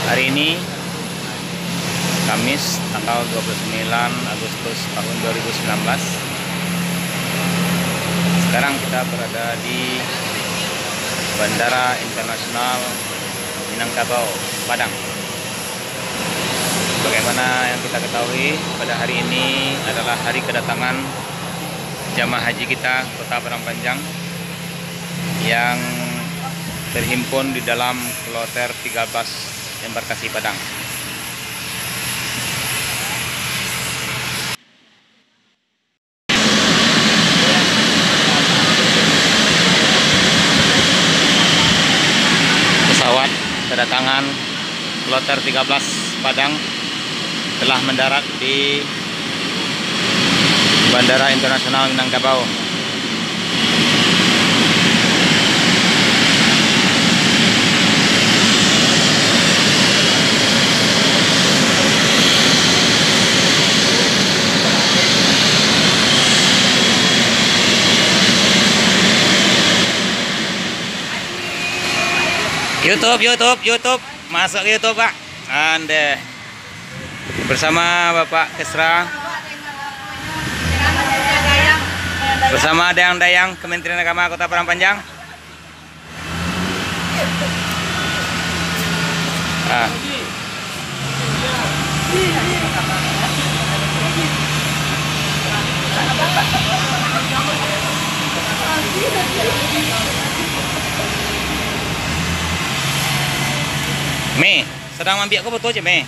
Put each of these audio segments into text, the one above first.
Hari ini Kamis tanggal 29 Agustus tahun 2019. Sekarang kita berada di Bandara Internasional Minangkabau, Padang. Bagaimana yang kita ketahui, pada hari ini adalah hari kedatangan jamaah haji kita Kota Padang Panjang yang terhimpun di dalam kloter 13 embarkasi Padang. Pesawat kedatangan kloter 13 Padang telah mendarat di Bandara Internasional Minangkabau. YouTube, masuk ke YouTube, Pak. Anda bersama Bapak Kesra, bersama Dayang-Dayang Kementerian Agama Kota Padang Panjang. Me, sedang ambil aku betul je, Me.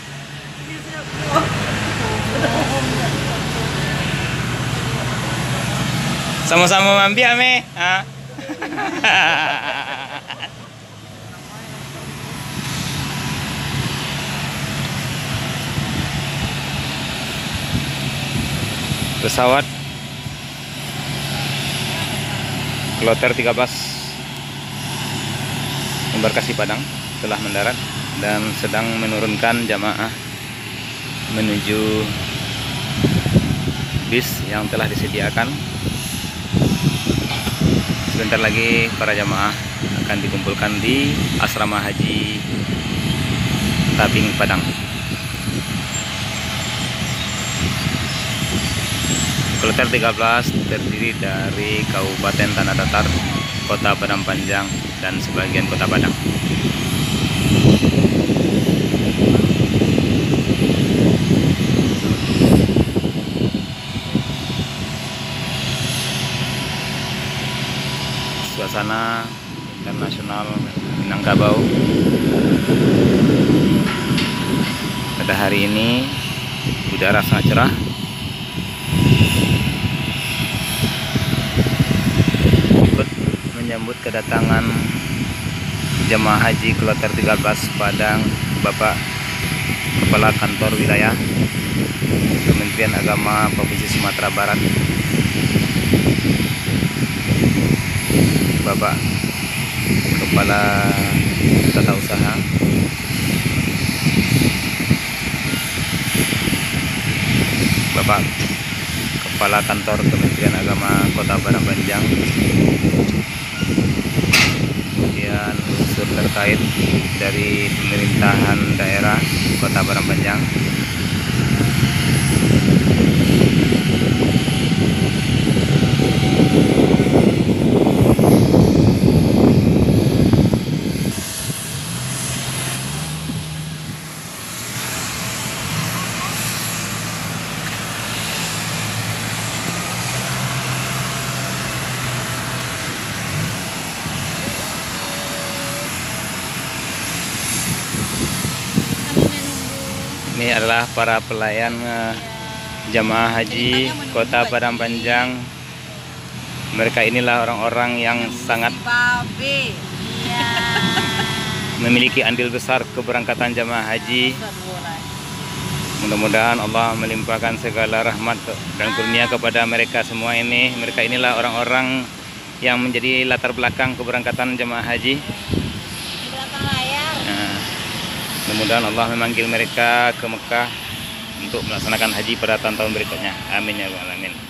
Sama-sama ambil, Me. Pesawat kloter 13 embarkasi Padang telah mendarat dan sedang menurunkan jamaah menuju bis yang telah disediakan. Sebentar lagi para jamaah akan dikumpulkan di asrama haji Tabing Padang. Kloter 13 terdiri dari Kabupaten Tanah Datar, Kota Padang Panjang, dan sebagian Kota Padang. Suasana internasional Minangkabau pada hari ini, udara sangat cerah. Ikut menyambut kedatangan jemaah haji kloter 13 Padang, Bapak Kepala Kantor Wilayah Kementerian Agama Provinsi Sumatera Barat, Bapak Kepala Tata Usaha, Bapak Kepala Kantor Kementerian Agama Kota Padang Panjang, kemudian unsur terkait dari pemerintahan daerah Kota Padang Panjang, ini adalah para pelayan jamaah haji Kota Padang Panjang. Mereka inilah orang-orang yang sangat memiliki andil besar keberangkatan jamaah haji. Mudah-mudahan Allah melimpahkan segala rahmat dan kurnia kepada mereka semua ini. Mereka inilah orang-orang yang menjadi latar belakang keberangkatan jamaah haji. Mudah-mudahan Allah memanggil mereka ke Mekah untuk melaksanakan haji pada tahun-tahun berikutnya. Amin ya rabbal alamin.